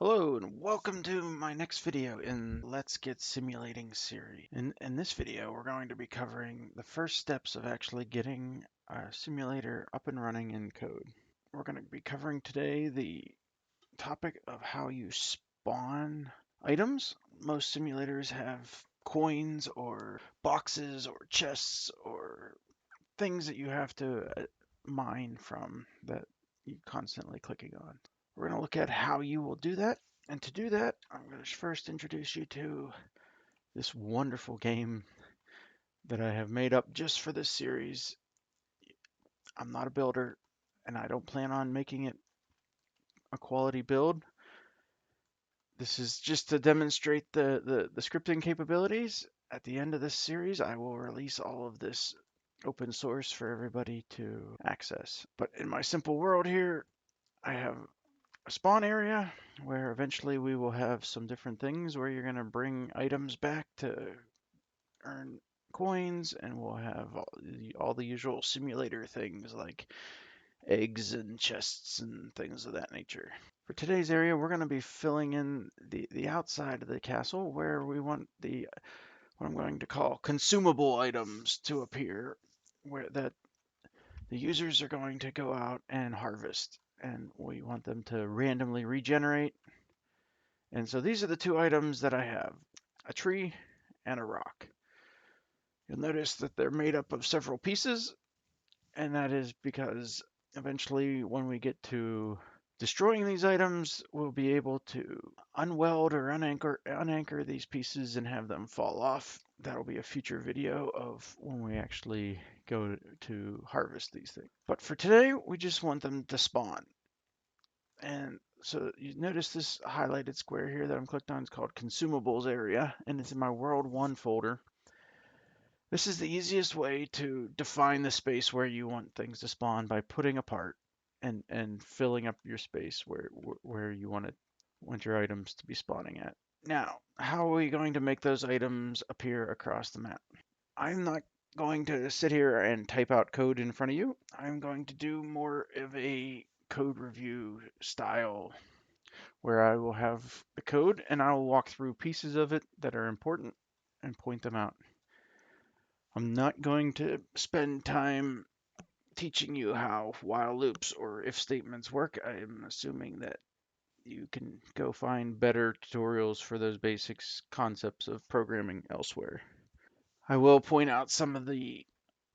Hello and welcome to my next video in Let's Get Simulating series. In this video, we're going to be covering the first steps of actually getting our simulator up and running in code. We're going to be covering today the topic of how you spawn items. Most simulators have coins or boxes or chests or things that you have to mine from that you're constantly clicking on. We're going to look at how you will do that. And to do that, I'm going to first introduce you to this wonderful game that I have made up just for this series. I'm not a builder, and I don't plan on making it a quality build. This is just to demonstrate the scripting capabilities. At the end of this series, I will release all of this open source for everybody to access. But in my simple world here, I have a spawn area where eventually we will have some different things where you're going to bring items back to earn coins, and we'll have all the usual simulator things like eggs and chests and things of that nature. For today's area, we're going to be filling in the outside of the castle where we want what I'm going to call consumable items to appear, where that the users are going to go out and harvest, and we want them to randomly regenerate. And so these are the two items that I have, a tree and a rock. You'll notice that they're made up of several pieces, and that is because eventually when we get to destroying these items, we'll be able to unweld or unanchor these pieces and have them fall off. That'll be a future video of when we actually go to harvest these things. But for today, we just want them to spawn. And so you notice this highlighted square here that I'm clicked on is called consumables area, and it's in my world 1 folder. This is the easiest way to define the space where you want things to spawn by putting a part and filling up your space where you want your items to be spawning at. Now, how are we going to make those items appear across the map? I'm not going to sit here and type out code in front of you. I'm going to do more of a code review style where I will have the code and I will walk through pieces of it that are important and point them out. I'm not going to spend time teaching you how while loops or if statements work. I am assuming that you can go find better tutorials for those basics concepts of programming elsewhere. I will point out some of the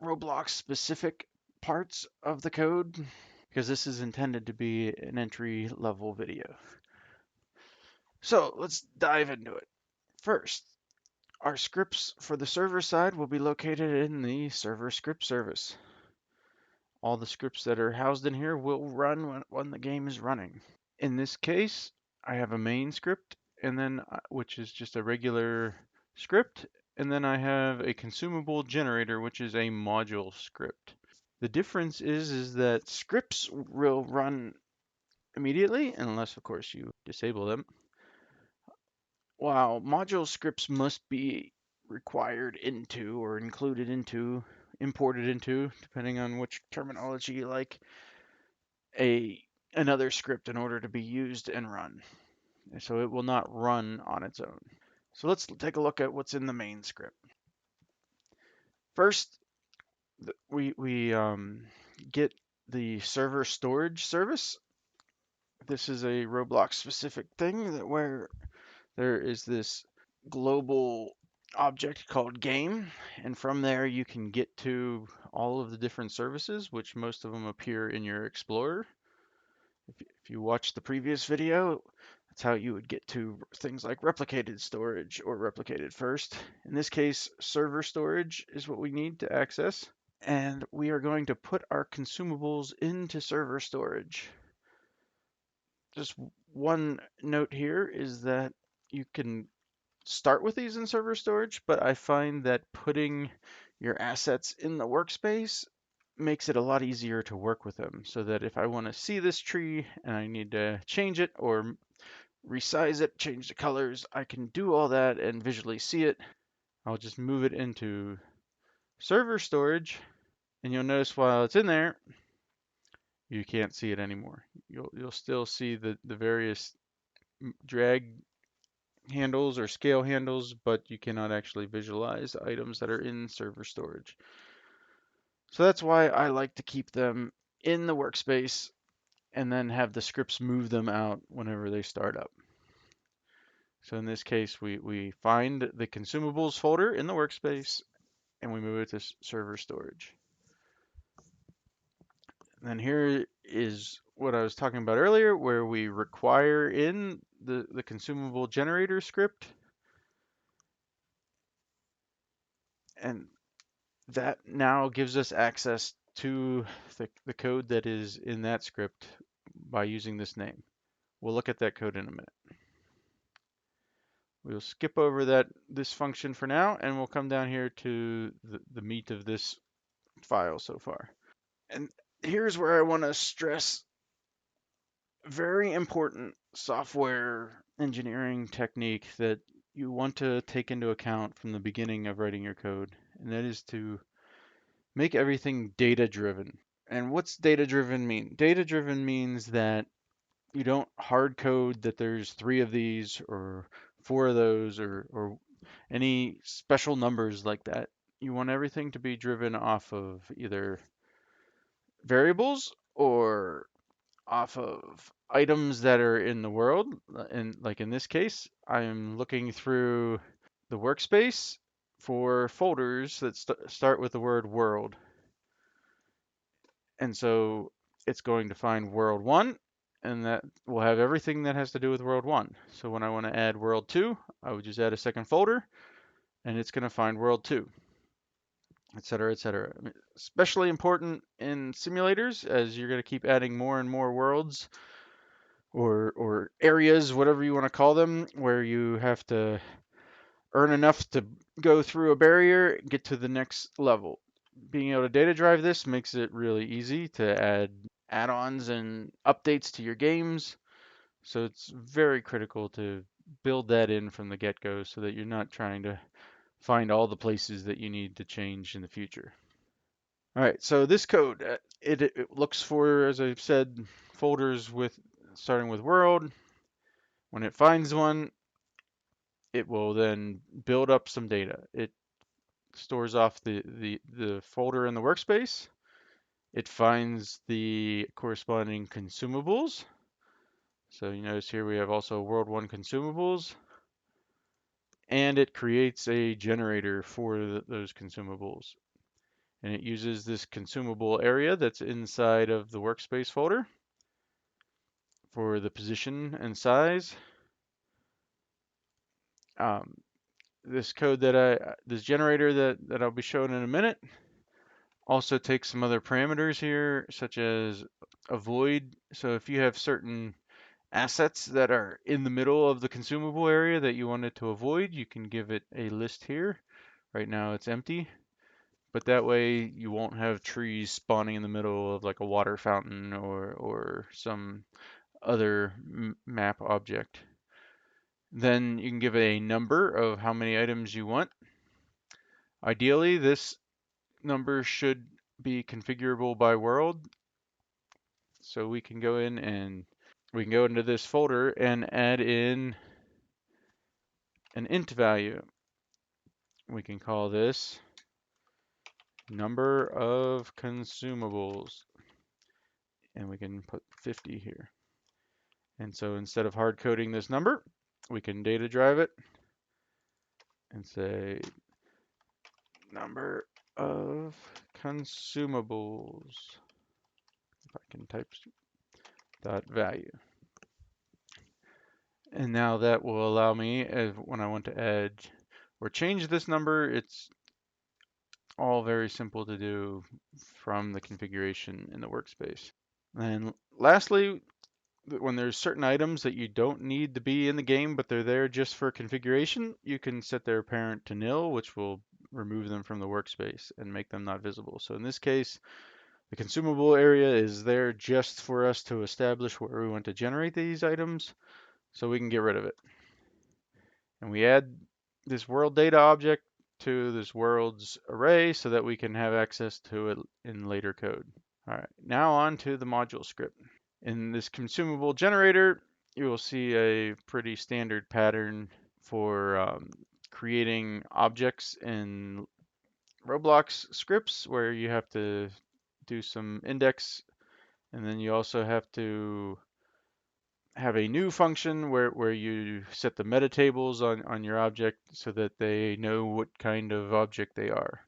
Roblox specific parts of the code because this is intended to be an entry level video. So let's dive into it. First, our scripts for the server side will be located in the server script service. All the scripts that are housed in here will run when the game is running. In this case, I have a main script, and then which is just a regular script, and then I have a consumable generator, which is a module script. The difference is that scripts will run immediately, unless of course you disable them, while module scripts must be required into or included into, imported into, depending on which terminology you like, another script in order to be used and run. So it will not run on its own. So let's take a look at what's in the main script. First, we get the server storage service. This is a Roblox specific thing that where there is this global object called game, and from there you can get to all of the different services, which most of them appear in your Explorer. If you watched the previous video, that's how you would get to things like replicated storage or replicated first. In this case, server storage is what we need to access. And we are going to put our consumables into server storage. Just one note here is that you can start with these in server storage, but I find that putting your assets in the workspace makes it a lot easier to work with them, so that if I want to see this tree and I need to change it or resize it, change the colors, I can do all that and visually see it. I'll just move it into server storage, and you'll notice while it's in there, you can't see it anymore. You'll still see the various drag handles or scale handles, but you cannot actually visualize items that are in server storage. So that's why I like to keep them in the workspace and then have the scripts move them out whenever they start up. So in this case, we find the consumables folder in the workspace and we move it to server storage. And then here is what I was talking about earlier, where we require in the consumable generator script. And that now gives us access to the code that is in that script by using this name. We'll look at that code in a minute. We'll skip over this function for now, and we'll come down here to the meat of this file so far. And here's where I want to stress very important software engineering technique that you want to take into account from the beginning of writing your code, and that is to make everything data driven. And what's data driven mean? Data driven means that you don't hard code that there's 3 of these or 4 of those or any special numbers like that. You want everything to be driven off of either variables or off of items that are in the world. And like in this case, I'm looking through the workspace for folders that start with the word world. And so it's going to find world 1, and that will have everything that has to do with world 1. So when I want to add world 2, I would just add a second folder, and it's going to find world 2, etc., etc. I mean, especially important in simulators, as you're going to keep adding more and more worlds or areas, whatever you want to call them, where you have to earn enough to go through a barrier, get to the next level. Being able to data drive this makes it really easy to add add-ons and updates to your games. So it's very critical to build that in from the get-go so that you're not trying to find all the places that you need to change in the future. All right, so this code, it looks for, as I've said, folders with starting with world. When it finds one, it will then build up some data. It stores off the folder in the workspace. It finds the corresponding consumables. So you notice here we have also World 1 consumables. And it creates a generator for those consumables. And it uses this consumable area that's inside of the workspace folder for the position and size. This code this generator that I'll be showing in a minute also takes some other parameters here, such as a void. So if you have certain assets that are in the middle of the consumable area that you wanted to avoid, you can give it a list here. Right now it's empty, but that way you won't have trees spawning in the middle of like a water fountain or some other map object. Then you can give it a number of how many items you want. Ideally, this number should be configurable by world. So we can go in and we can go into this folder and add in an int value. We can call this number of consumables, and we can put 50 here. And so instead of hard coding this number, we can data drive it and say number of consumables. If I can type dot value. And now that will allow me, when I want to add or change this number, it's all very simple to do from the configuration in the workspace. And lastly, when there's certain items that you don't need to be in the game, but they're there just for configuration, you can set their parent to nil, which will remove them from the workspace and make them not visible. So in this case, the consumable area is there just for us to establish where we want to generate these items, so we can get rid of it. And we add this world data object to this world's array so that we can have access to it in later code. All right, now on to the module script. In this consumable generator, you will see a pretty standard pattern for creating objects in Roblox scripts where you have to do some index, and then you also have to have a new function where you set the meta tables on your object so that they know what kind of object they are.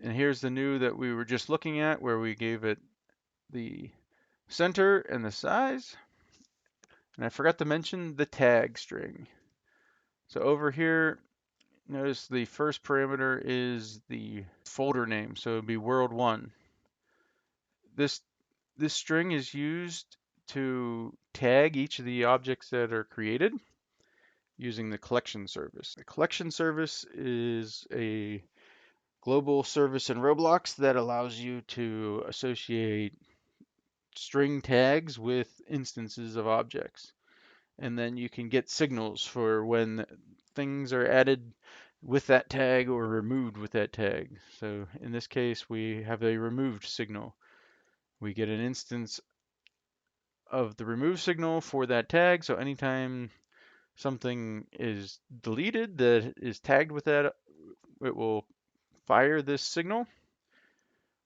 And here's the new that we were just looking at where we gave it the center and the size. And I forgot to mention the tag string. So over here, notice the first parameter is the folder name. So it would be world1. This this string is used to tag each of the objects that are created using the collection service. The collection service is a global service in Roblox that allows you to associate string tags with instances of objects. And then you can get signals for when things are added with that tag or removed with that tag. So in this case, we have a removed signal. We get an instance of the remove signal for that tag. So anytime something is deleted that is tagged with that, it will fire this signal.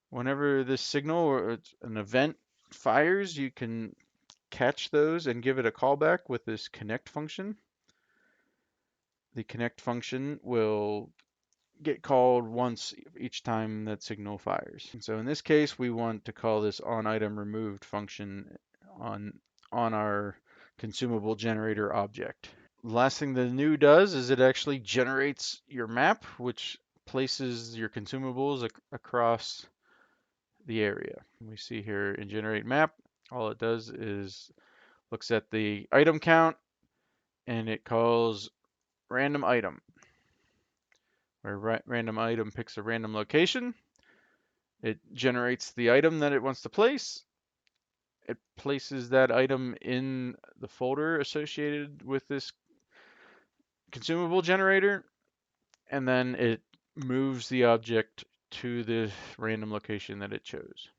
Whenever this signal or an event fires, you can catch those and give it a callback with this connect function. The connect function will get called once each time that signal fires. And so in this case, we want to call this onItemRemoved function on our consumable generator object. The last thing the new does is it actually generates your map, which places your consumables across the area. We see here in generate map, all it does is looks at the item count and it calls random item, where random item picks a random location. It generates the item that it wants to place. It places that item in the folder associated with this consumable generator, and then it moves the object to the random location that it chose.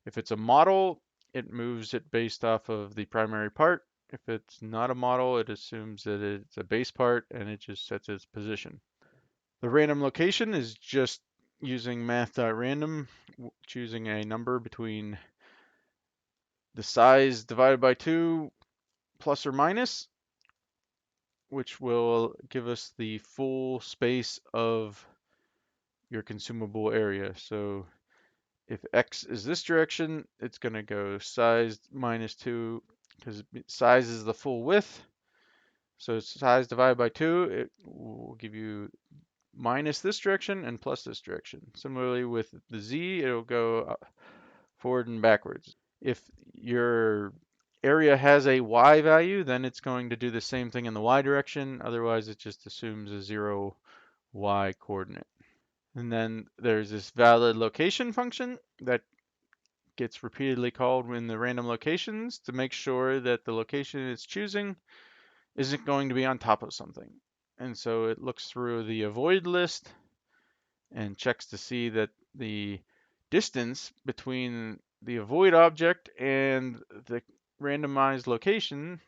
If it's a model, it moves it based off of the primary part. If it's not a model, it assumes that it's a base part and it just sets its position. The random location is just using math.random, choosing a number between the size divided by 2 plus or minus, which will give us the full space of your consumable area. So if x is this direction, it's going to go size minus 2 because size is the full width. So size divided by 2, it will give you minus this direction and plus this direction. Similarly with the z, it'll go forward and backwards. If your area has a y value, then it's going to do the same thing in the y direction. Otherwise, it just assumes a 0 y coordinate. And then there's this valid location function that gets repeatedly called in the random locations to make sure that the location it's choosing isn't going to be on top of something. And so it looks through the avoid list and checks to see that the distance between the avoid object and the randomized location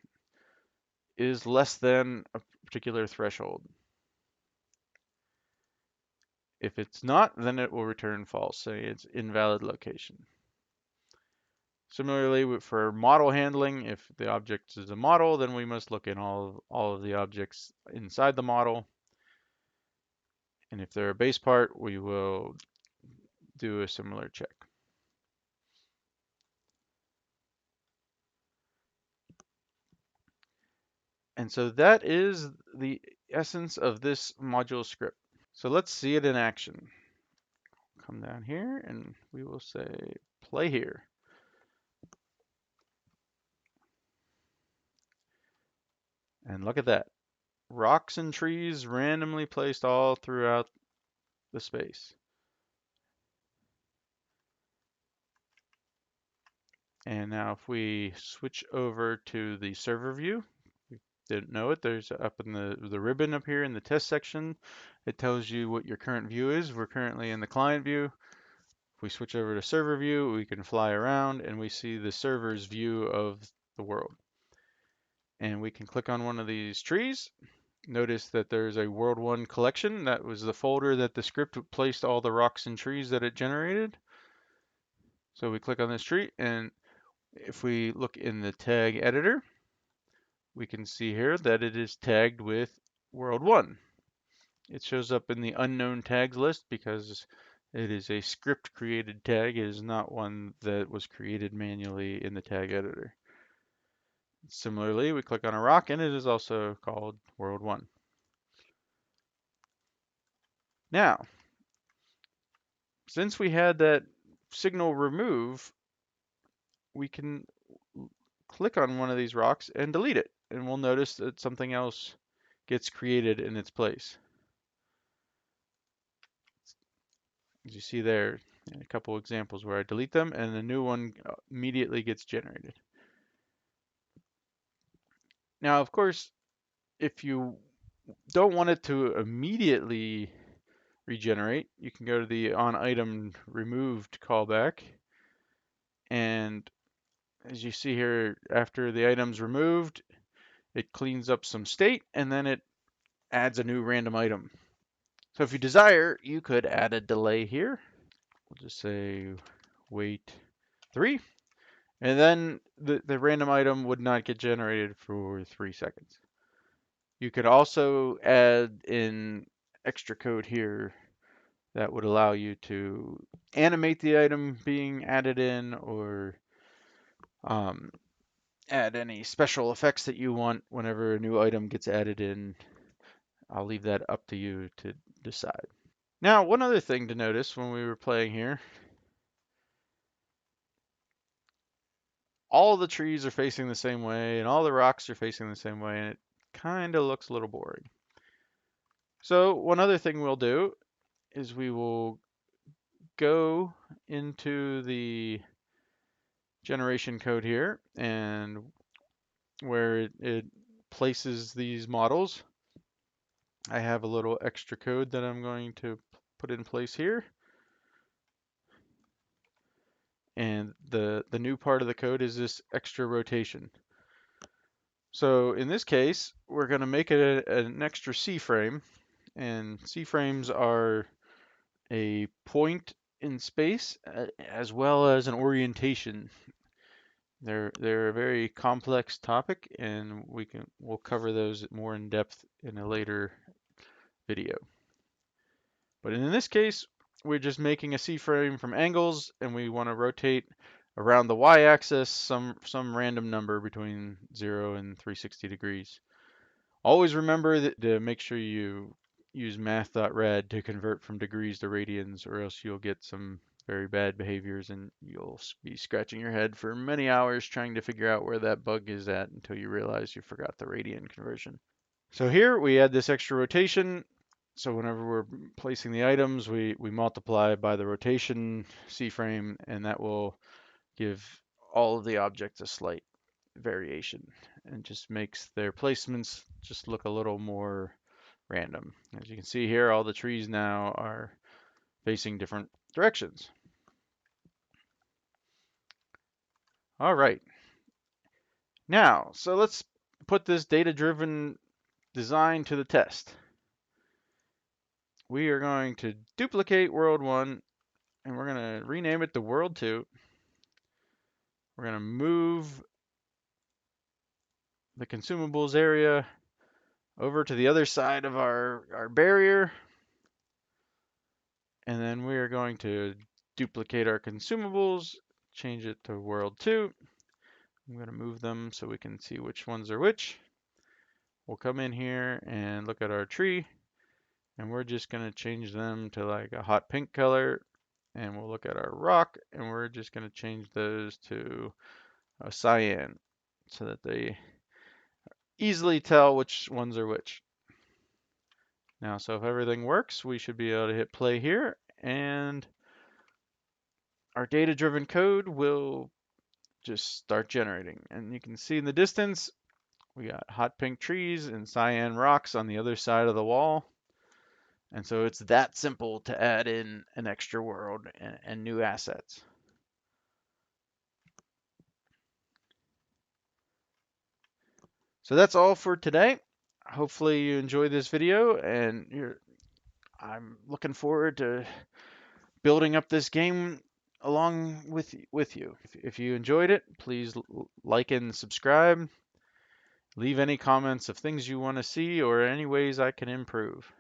is less than a particular threshold. If it's not, then it will return false, saying it's invalid location. Similarly, for model handling, if the object is a model, then we must look in all of the objects inside the model. And if they're a base part, we will do a similar check. And so that is the essence of this module script. So let's see it in action. Come down here and we will say play here. And look at that. Rocks and trees randomly placed all throughout the space. And now if we switch over to the server view, you didn't know it, there's up in the ribbon up here in the test section, it tells you what your current view is. We're currently in the client view. If we switch over to server view, we can fly around and we see the server's view of the world. And we can click on one of these trees. Notice that there's a World 1 collection. That was the folder that the script placed all the rocks and trees that it generated. So we click on this tree, and if we look in the tag editor, we can see here that it is tagged with World 1. It shows up in the unknown tags list because it is a script created tag. It is not one that was created manually in the tag editor. Similarly, we click on a rock and it is also called World 1. Now, since we had that signal remove, we can click on one of these rocks and delete it, and we'll notice that something else gets created in its place. As you see there, a couple examples where I delete them and a new one immediately gets generated. Now, of course, if you don't want it to immediately regenerate, you can go to the on item removed callback, and as you see here, after the item's removed, it cleans up some state and then it adds a new random item. So if you desire, you could add a delay here. We'll just say wait 3, and then the random item would not get generated for 3 seconds. You could also add in extra code here that would allow you to animate the item being added in, or add any special effects that you want whenever a new item gets added in. I'll leave that up to you to decide. Now, one other thing to notice when we were playing here, all the trees are facing the same way and all the rocks are facing the same way, and it kind of looks a little boring. So one other thing we'll do is we will go into the generation code here, and where it places these models, I have a little extra code that I'm going to put in place here. And the new part of the code is this extra rotation. So in this case, we're going to make it an extra C-frame, and C-frames are a point in space as well as an orientation. They're a very complex topic, and we'll cover those more in depth in a later video. But in this case, we're just making a C-frame from angles, and we want to rotate around the y-axis some random number between 0 and 360 degrees. Always remember that to make sure you use math.rad to convert from degrees to radians, or else you'll get some very bad behaviors and you'll be scratching your head for many hours trying to figure out where that bug is at until you realize you forgot the radian conversion. So here we add this extra rotation. So whenever we're placing the items, we multiply by the rotation C-frame, and that will give all of the objects a slight variation and just makes their placements just look a little more random. As you can see here, all the trees now are facing different directions. All right. Now, so let's put this data-driven design to the test. We are going to duplicate World 1, and we're going to rename it to World 2. We're going to move the consumables area over to the other side of our barrier. And then we are going to duplicate our consumables, change it to World 2. I'm going to move them so we can see which ones are which. We'll come in here and look at our tree, and we're just going to change them to like a hot pink color. And we'll look at our rock, and we're just going to change those to a cyan so that they easily tell which ones are which. Now, so if everything works, we should be able to hit play here, and our data-driven code will just start generating. And you can see in the distance, we got hot pink trees and cyan rocks on the other side of the wall. And so it's that simple to add in an extra world and new assets. So that's all for today. Hopefully you enjoyed this video, and I'm looking forward to building up this game along with you. If you enjoyed it, please like and subscribe. Leave any comments of things you want to see or any ways I can improve.